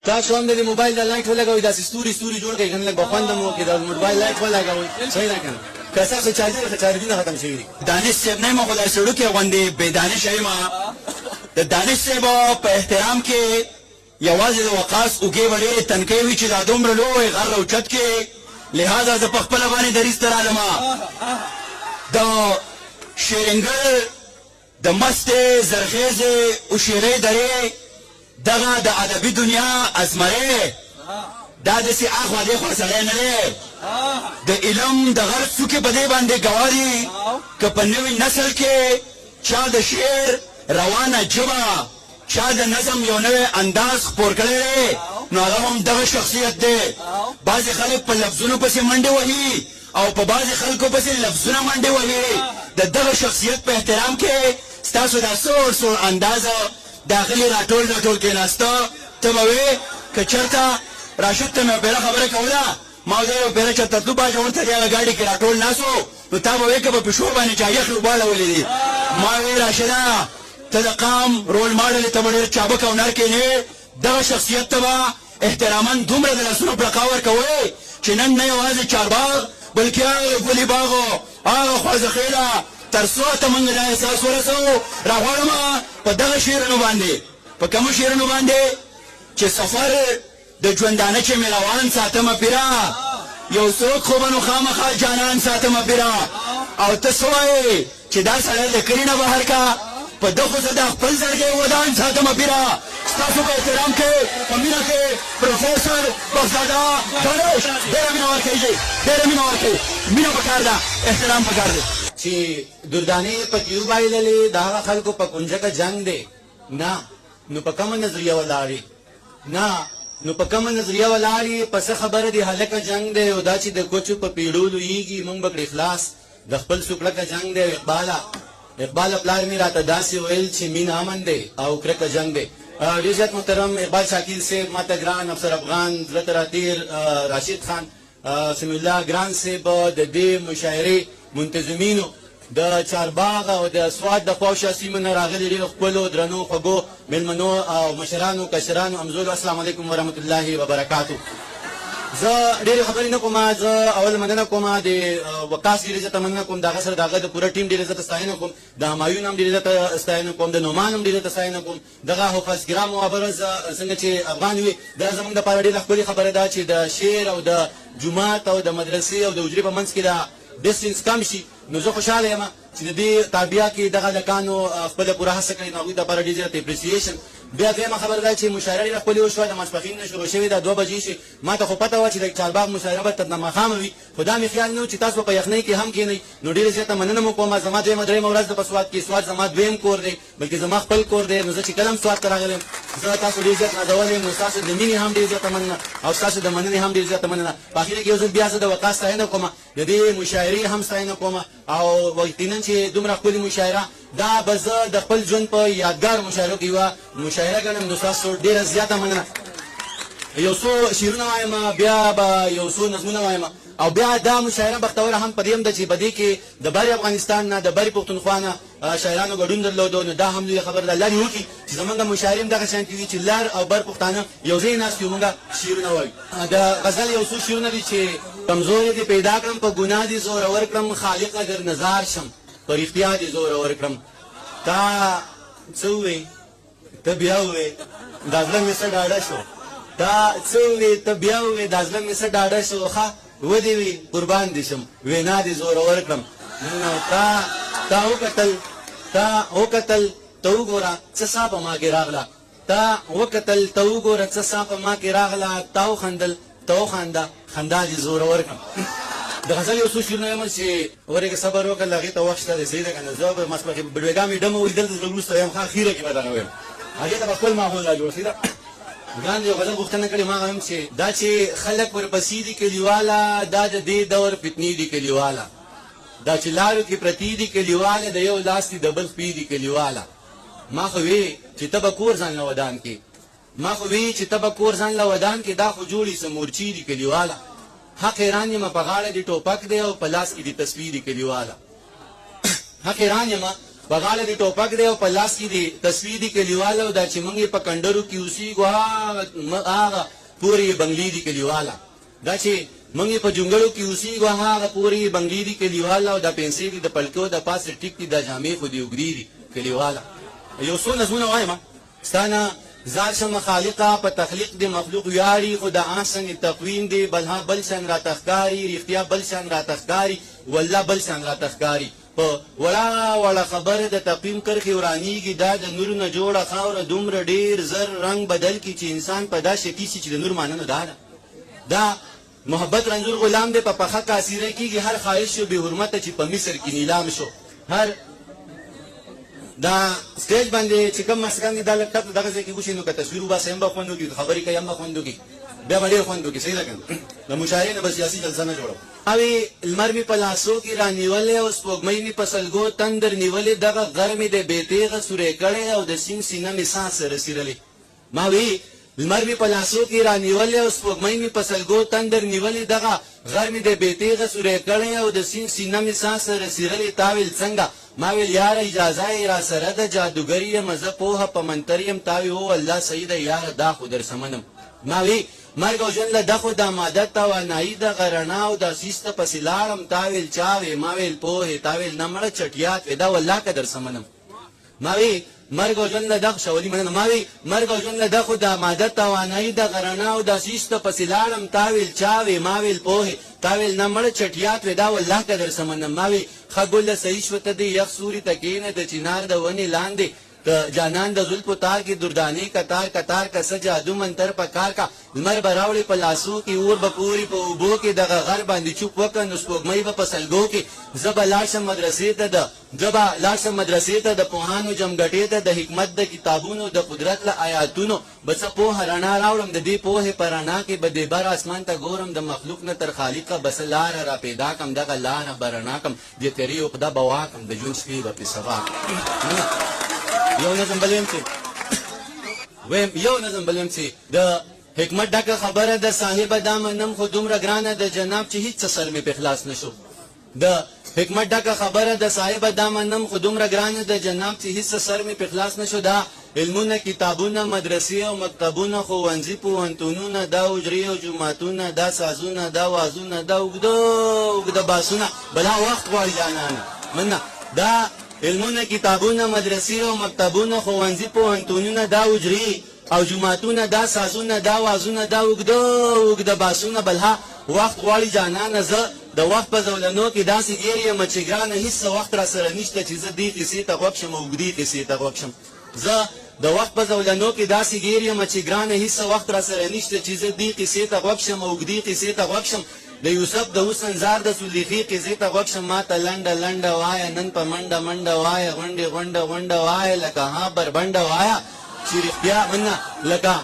تاسو هم د موبایل د لایټ ولګوئ داسې ستوري ستوري جوړ کړئ کنه لږ به خوند مو وکړي د موبایل لایټ ولګوئ صحیح ده کنه که ستاسو چارجونه ختم شوي دي دانش صاحب نه یم خو دا سړوکې غوندې بې دانشه یم د دانش صاحب په احترام کې یوازې د وقاص اوږې به ډېرې تنکۍ وي چې دا دومره لوی غر اوچت کې لهذا زه په خپله باندې دریځ ته رالم د شیرینګل د مستې زرخیزې اوشیرې درې دغه د ادبي دنیا ازمرې دا داسې اخوا دېخوا سړی نه دی د علم د غر څوکې په دې باندې ګواه دي که په نوي نسل کې چا د شعر روانه ژبه چا د نظم یو نوی انداز خپور کړی دی نو هغه هم دغه شخصیت دی بعضې خلک په لفظونو پسې منډې وهي او په بعضې خلکو پسې لفظونه منډې وهي د دغه شخصیت په احترام کې ستاسو دا سوړ سوړ اندازه داخلي راټول کېناسته ته به وې که چېرته راشد ته مې پیره خبره کوله ما ویل یو پیره چېرته تلو باشه ورته دی هغه ګاډي کې راټول ناست و نو تا به وې که په پیشو باندې چا یخ لوباړولې دي ما وې راشده ته د قام رول ماډل ته به ډېر چابک او نر کېنې دغه شخصیت ته به احتراما دومره د لاسونو پړقا ورکوئ چې نن نه یوازې چارباغ بلکې هغه ګلي باغ هغه خوازخیله تر څو ته موږ دا احساس ورسوو راغواړم په دغه شعرونو باندې په کومو شعرونو باندې چې سفر د ژوندانه چې مې روان ساتمه پیره یو څوک خو به نو خامخا جانان ساتمه پیره او ته څه وایې چې دا سړی د کلي نه بهر کا په ده خو زه د خپل زړګی ودان ساتمه پیره ستاسو په احترام کې په مینه کې پروفیسر بخزاده دانش ډېره مینه ورکوي ډېره مینه ورکوي مینه پکار ده احترام پکار دی چې دردانې پکې وبایللې د هغه خلکو په کنجکه جنګ دی نه نو په کومه نظریه ولاړې نه نو په کومه نظریه ولاړې په څه خبره دی هلکه جنګ دی او دا چې د کوچو په پیړو لویږي موږ به کړې خلاص د خپل سوکړکه جنګ دی اقباله پلار مې راته داسې ویل چې مین امن دی او کرکه جنګ دی ډېر زیات محترم اقبال شاکر صاحب ماته ګران افسر افغان زړه ته راتېر راشد خان سمیع الله ګران صاحب د دې مشاعرې منتظمینو د چارباغ او د سوات د خواوشا سیمو نه راغلي ډېرو خپلو درنو خوږو مېلمنو او مشرانو کشرانو همزولو السلام علیکم ورحمت الله وبرکاتو زه ډېرې خبرې نه کوم زه اول مننه کوم د وقاص ډېر عزت مننه کوم د هغه سره د هغه د پوره ټیم ډېر عزت ستاینه کوم د همایون هم ډېر عزت ستاینه کوم د نعمان هم ډېر عزت ستاینه کوم دغه حافظ ګرام او ابرز څنګه چې افغان وي دا زموږ دپاره ډېره ښکلې خبره ده چې د شعر او د جومات او د مدرسې او د حجرې په منځ کې د ډسټنس کم شي نو زه خوشحاله یم چې د دې تابعه کې دغه هلکانو خپله پوره هڅه کړې نو هغوی دپاره ډېر زیات اپریسیشن بیا دویمه خبره ده چې مشاعره ډېره ښکلې وشوه د ماسپښین نه شروع شوې ده 2 بجې شي ما ته خو پته وه چې د چارباغ مشاعره به تر ماښامه وي خو دا مې خیال نه و چې تاسو په یخنۍ کې هم کښېنئ نو ډېره زیاته مننه مو کوم زما دویمه درېیمه ورځ ده په سوات کې سوات زما دویم کور دی بلکې زما خپل کور دی نو زه چې کله هم سوات ته راغلی یم زه تاسو ډېر زیات نازولی یم نو ستاسو د مینې هم ډېر زیاته مننه او ستاسو د مننې هم ډېر زیاته مننه په اخره کې یو ځل بیا زه د وقاص ستاینه کوم د دې مشاعرې هم ستاینه کوم او یقینا چې دومره ښکلې مشاعره دا به زه د خپل ژوند په یادګار مشاعرو کې یوه مشاعره ګڼم نو ستاسو ډېره زیاته مننه یو څو شعرونه وایم بیا به یو څو نظمونه وایم او بیا دا مشاعره بختوره هم په دې هم ده چې په دې کې د بر افغانستان نه د بر پښتونخوا نه شاعرانو ګډون درلودو نو دا هم لویه خبره ده الله دې وکړي چې زموږ مشاعرې هم دغه شانتې وي چې لر او بر پښتانه یو ځای ناست یو موږ شعرونه وایو د غزل یو څو شعرونه دي چې کمزورې دې پیدا کړم په ګناه دې زورور کړم خالقه در نظار شم په رښتیا دې زورور کړم تا څه ووې ته بیا ووې دا زړه مې څه ډاډه شو تا څه ووې ته بیا ووې دا زړه مې څه ډاډه شو ښه ودې وي قربان دې شم وینا دې زورور کړم نو تا وکتل ته وګوره څه سا په ما کې راغله تا وکتل ته وګوره څه سا په ما کې راغله تا وخندل ته وخانده خندا دې زورور کړم د غزل یو څو شعرونه یم چې ورېږه صبر وکړه هغې ته وخت شته دی صحیح ده که نه زه به ماسپښین بډوېګا مې ډمه وي دلته وروسته یم ښه اخیره کې به دغه ویم هغې ته به خپل ماحول را جوړ صحیح ده ګران یو غزل غوښتنه کړې ما وایم چې دا چې خلک ورپسې دي کلیواله دا د دې دور فتنې دي کلیواله دا چې لارو کې پرتې دي کلیواله د یو لاس دي د بل خپې دي کلیواله ما خو وی چې ته به کور ځان له ودان کې ما خو وی چې ته به کور ځان له ودان کې دا خو جوړې څه مورچې دي کلیواله حق حیران یم په غاړه دې ټوپک دی او په لاس کې دې تصویر دي کلیواله حق حیران یم په غاړه دې ټوپک دی او په لاس کې دې تصویر دي کلیواله او دا چې موږ یې په کنډرو کې اوسېږو هغه پورې بنګلې دي کلیواله دا چې موږ یې په جونګړو کې اوسېږو هغه پورې بنګلې دي کلیواله او دا پیسې دي د پلکو د پاسه ټیک دي دا جامې خو دې اوږدې دي کلیواله یو څو نظمونه وایم ستا نه ذات شمه خالقه په تخلیق د مخلوق ویاړي خو د احسن تقویم دی بل شان راته ښکاري رښتیا بل شان راته ښکاري والله بل شان راته ښکاري په وړه خبره د تقویم کرښې ورانیږي دا د نور نه جوړه خاوره دومره ډېر زر رنګ بدل کی چې انسان په دا شکي شي چې د نور معنی نه دا محبت رنځور غلام دی په پخه کاسیره کېږي هر خواهش شو بې حرمته چې په مصر کې نیلام شو هر دا سټیج باندې چې کوم مسکن دي دا لکه دغه ځای کې وشي نو که تصویر وباسي هم به خوند وکړي خبرې کوي هم به خوند وکړي بیا به ډېر خوند وکړي صحیح ده که نه د مشاعرې نه به سیاسي جلسه نه جوړو اوی لمر مې په لاسو کې رانیولې او سپوږمۍ مې په سلګو تندر نیولې دغه غر مې د بېتیغه سورې کړې او د سیند سینه مې ساس رسېدلې ما وی لمر مې په لاسو کې رانیولې او سپوږمۍ مې په سلګو تندر نیولې دغه غر مې د بېتیغه سورې کړې او د سیند سینه مې ساس رسېدلې تا ویل څنګه ما ویل یاره اجازه یې را سره ده جادوګر یم زه پوهه په منتر یم تا وی هو الله صحیح ده یاره دا خو در سمنم ما وی مرګ او ژوند له ده خو د ماده توانایي دغه رڼا او د سیسته پسې لاړم تا ویل چا وی ما ویل پوهې تا ویل نه مړه چټیات وی دا والله که در سمنم ما وی مرګ او ژوند له ده شولي مننه ما وی مرګ او ژوند له ده خو د ماده توانایي دغه رڼا او د سیسته پسې لاړم تا ویل چا وی ما ویل پوهې تا ویل نه مړه چټیات وی دا والله که در سمنم ما وی ښه ګله صحیح شوه ته د یخ سوري ته کښېنه د چنار د ونې لاندې د جانان د زلفو تار کې دردانې کتار کتار که څه جادو منتر په کار کا لمر به راوړې په لاسو کې اور به پورې په اوبو کې دغه غر باندې چوپ وکړه نو سپوږمۍ به په سلګو کې زه به لاړ شم مدرسې ته د پوهانو جمګټې ته د حکمت د کتابونو د قدرت له آیاتونو به څه پوهه رڼا راوړم د دې پوهې په رڼا کې به د بر اسمان ته ګورم د مخلوق نه تر خالقه به څه لاره را پیدا کړم دغه لاره به رڼا کړم د تیرې عقده به واکړم د ژوند شپې به پرې سبا یو نظم بلیم چې د حکمت ډکه خبره د صاحب دا منم خو دومره ګرانه د جناب چې هیڅ سر مې په خلاص نشو د حکمت ډکه خبره د صاحب دا منم خو دومره ګرانه د جناب چې هیڅ سر مې په خلاص نشو دا علمونه کتابونه مدرسې او مکتبونه ښوونځي پوهنتونونه دا حجرې او جوماتونه دا سازونه دا وازونه دا اوږده باسونه بلا وخت غواړي جانانه مننه دا علمونه کتابونه مدرسې او مکتبونه ښوونځي پوهنتونونه دا حجرې او جوماتونه دا سازونه دا وازونه دا اوږده باسونه بلها وخت غواړي جانانه زه د وخت په زولنو کې داسې ګیر یم چې ګرانه هېڅ وخت را سره نشته چې زه دې قصې ته غوږ شم او اوږدې قصې ته غوږ شم زه د وخت په زولنو کې داسې ګیر یم چې ګرانه هېڅ وخت را سره نشته چې زه دې قصې ته غوږ شم او اوږدې قصې ته غوږ شم د یوسف د حسن زار د سلیخي قصې ته غوږ شم ما ته لنډه وایه نن په منډه وایه غونډه وایه لکه ها بربنډه وایه چې رښتیا منه لکه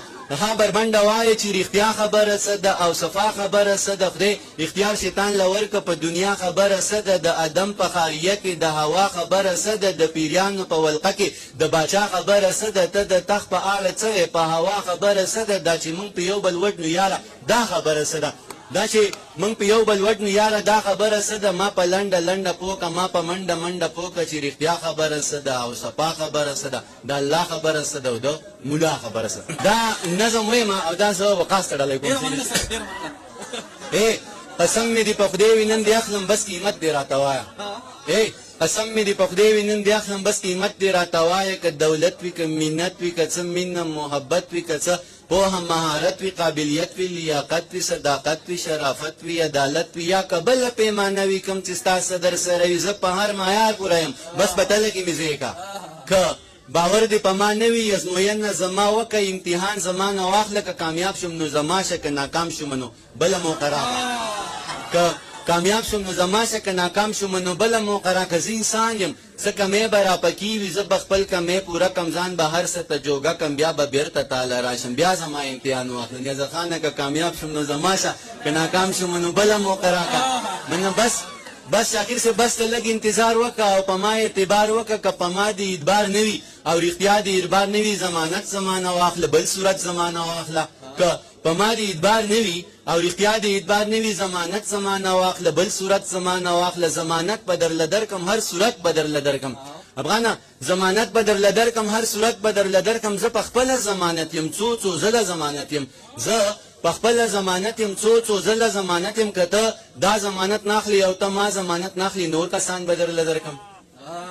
ها بربنډه وایه چې رښتیا خبره څه ده او صفا خبره څه ده خدای اختیار شیطان له ورکه په دنیا خبره څه ده د ادم په خاریه کې د هوا خبره څه ده د پیریانو په ولقه کې د باچا خبره څه ده ته د تخت په اړه څه په هوا خبره څه ده دا چې موږ په یو بل وډنو یاره دا خبره څه ده دا چې موږ په یو بل وډنو یاره دا خبره څه ده ما په لنډه پوکه ما په منډه پوکه چې رښتیا خبره څه ده او صفا خبره څه ده د الله خبره څه ده او د مولا خبره څه ده دا نظم وایم او دا زه وقاص تړلی کوم قسم مې دې په خدای وي نن دې اخلم بس قیمت دې راته وایه قسم مې دې په خدای وي نن دې اخلم بس قیمت دې راته وایه که دولت وي که منت وي که څه مینه محبت وي که څه پوهه مهارت وي قابلیت وي لیاقت وي صداقت وي شرافت وي عدالت وي یا که بله پیمانه وي کوم چې ستا صدر سره وي زه په هر معیار پوره یم بس په تله کې مې ځای کا که باور دې په ما نه وي ازموینه زما وکه امتحان زما نه واخله که کامیاب شم نو زما شه که ناکام شم نو بله موقع راکړه که کامیاب شم نو زما شه که ناکام شم نو بله موقع راکړه زه انسان یم څه کمی به راپکې وي زه به خپل کمی پوره کم ځان به هر څه ته جوګه کم بیا به بېرته تاله راشم بیا زما امتحان واخلم نیازه خانه که کامیاب شم نو زما شه که ناکام شم نو بله موقع راکړه منه بس شاکر سے بس ته لږ انتظار وکړه او په ما اعتبار وکړه که په ما دې اعتبار نه وي او رښتیا دې اعتبار نه وي ضمانت زمانه واخله بل صورت زمانه واخله که په ما دې اعتبار نه وي او رښتیا دې اعتبار نه وي ضمانت زمانه واخله بل صورت زمانه واخله ضمانت به درله درکم هر صورت به درله درکم افغانه ضمانت به درله درکم هر صورت به درله درکم زه په خپله ضمانت یم څو زله ضمانت یم زه په خپله ضمانت یم څو زله ضمانت یم که ته دا ضمانت ناخلي او ته ما ضمانت ناخلي نور کسان به درله درکم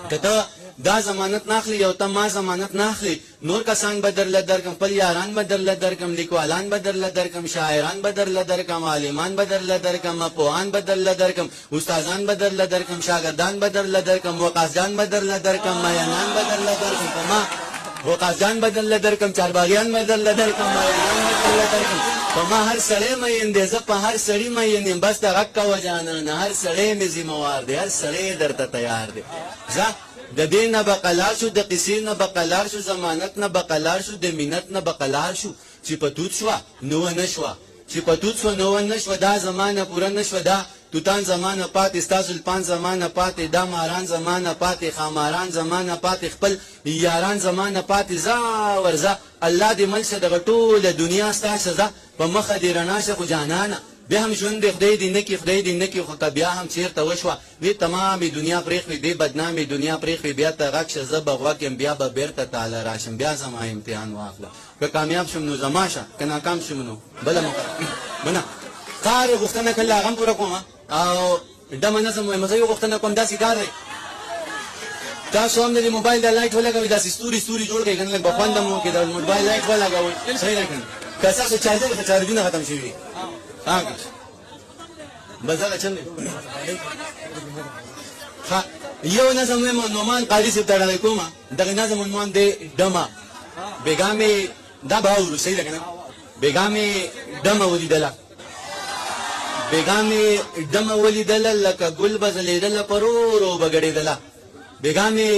که ته دا ضمانت ناخلي او ته ما ضمانت ناخلي نور کسان به درله درکم خپل یاران به درله درکم لیکوالان به درله درکم شاعران به درله درکم عالمان به درله درکم پوهان به درله درکم استادان به درله درکم شاګردان به درله درکم وقاصدان به درله درکم مینان به درله درکم په ما وقاصدان به درله درکم چارباغیان به درله درکم مینان به درله درکم په ما هر سړی مین دی زه په هر سړي مین یم بس ته غږ کوه جانانه هر سړی مې ذمهوار دی هر سړی درته تیار دی زه د دې نه بقلار شو د قصې نه بقلار شو ضمانت نه بقلار شو د مینت نه بقلار شو چې په توت شوه نو نه شوه چې په توت شوه نو نه شوه دا زمانه پوره نه شوه دا توتان زمانه پاتې ستا سلطان زمانه پاتې دا ماران زمانه پاتې خاماران زمانه پاتې خپل یاران زمانه پاتې ځه ورځه الله دې مل شه دغه ټوله دنیا ستا شه په مخه دې رڼا شه خو جانانه بیا هم ژوند دی خدای دې نه کړي خدای دې نه کړي خو که بیا هم چېرته وشوه دې تمامې دنیا پرېښوي دې بدنامې دنیا پرېښوي بیا ته غږ شه زه به غوږ یم بیا به بېرته تاله راشم بیا زما امتحان واخله که کامیاب شم نو زما شه که ناکام شم نو بله منه کار یې غوښتنه کړله هغه هم پوره کوم او ډمه نظم وایم زه یې غوښتنه کوم داسې کار دی تاسو هم د دې موبایل د لایټ ولګوئ داسې ستوري جوړ کړئ که نه لږ به خوند هم وکړي د موبایل لایټ ولګوئ صحیح ده که نه که ستاسو چارجر ښه چارجونه ختم شوي وي بس هغه چل دی یو نظم وایم نعمان قاضي صاحب ته ډالۍ کومه دغه نظم عنوان دی ډمه بېګا مې دا به اورو صحیح ده که نه بېګا مې ډمه ولیدله بېګا مې ډمه ولیدله لکه ګل به ځلېدله په ورو به ګډېدله بېګا مې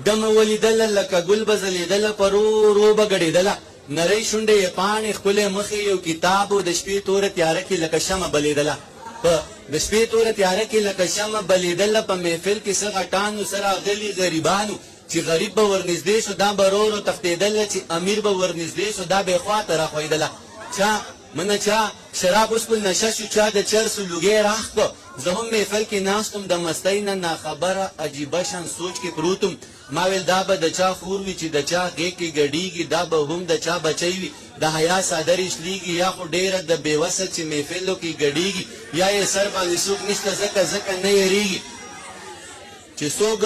ډمه ولیدله لکه ګل به ځلېدله په ورو به ګډېدله نری شونډې یې پاڼې ښکلی مخې یو کتاب و د شپې توره تیاره کې لکه شمه بلېدله په د شپې توره تیاره کې لکه شمه بلېدله په محفل کې څه غټانو سره غلي غریبانو چې غریب به ورنږدې شو دا به ورو تښتېدله چې امیر به ورنږدې شو دا به یې خواته راښویدله چا منه چا شراب وسپل نشه شو چا د چرسو لوګی راخ کړ زه هم محفل کې ناست وم د مستۍ نه ناخبره عجیبه شان سوچ کې پروت وم ما ویل دا به د چا خور وي چې د چا غېږ کې ګډېږي دا به هم د چا بچی وي د حیا څادرې شلېږي یا خو ډېره د بېوسه چې محفلو کې ګډېږي یا یې سر باندې څوک نشته ځکه نه یېرېږي چې څوک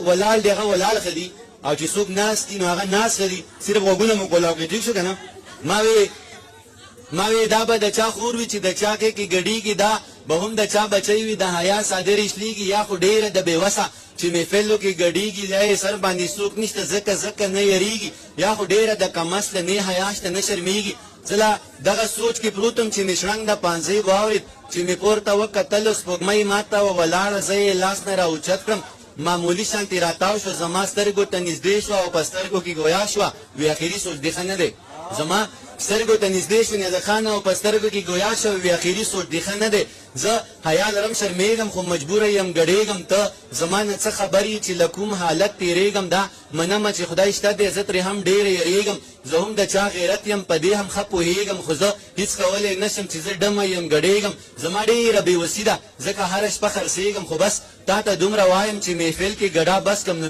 ولاړ دی هغه ولاړ ښه دي او چې څوک ناست دي نو هغه ناست ښه دي صرف غوږونه مو کولاو کړي ټیک شو که نه ما وی دا به د چا خور وي چې د چا کې ګډېږي دا به هم د چا بچی وي د حیا څادرې شلېږي یا خو ډېره د بېوسه چې محفلو کې ګډېږي یا یې سر باندې څوک نشته ځکه نه یېرېږي یا خو ډېره د کمسله نه حیا شته نه شرمېږي زه لا دغه سوچ کې پروت وم چې مې شړنګ د پانځۍ واورېد چې مې پورته وکتلو سپوږمۍ ماته وه ولاړه زه یې لاس نه راوچت کړم معمولي شانتې راتاو شوه زما سترګو ته نږدې شوه او په سترګو کې ګویا شوه وی اخري سوچ دې ښه نه دی زما سترګو ته نږدې شو نیازه خانه او په سترګو کې ګویا شوه وی اخري سوچ دې ښه نه دی زه حیا لرم شرمېږم خو مجبوره یم ګډېږم ته زما نه څه خبر یې چې له کوم حالت تېرېږم دا منمه چې خدای شته دی زه ترې هم ډېره یېرېږم زه هم د چا غیرت یم په دې هم ښه پوهېږم خو زه هېڅ کولی نه شم چې زه ډمه یم ګډېږم زما ډېره بېوسي ده ځکه هره شپه خرڅېږم خو بس تا ته دومره وایم چې محفل کې ګډا بس کم نو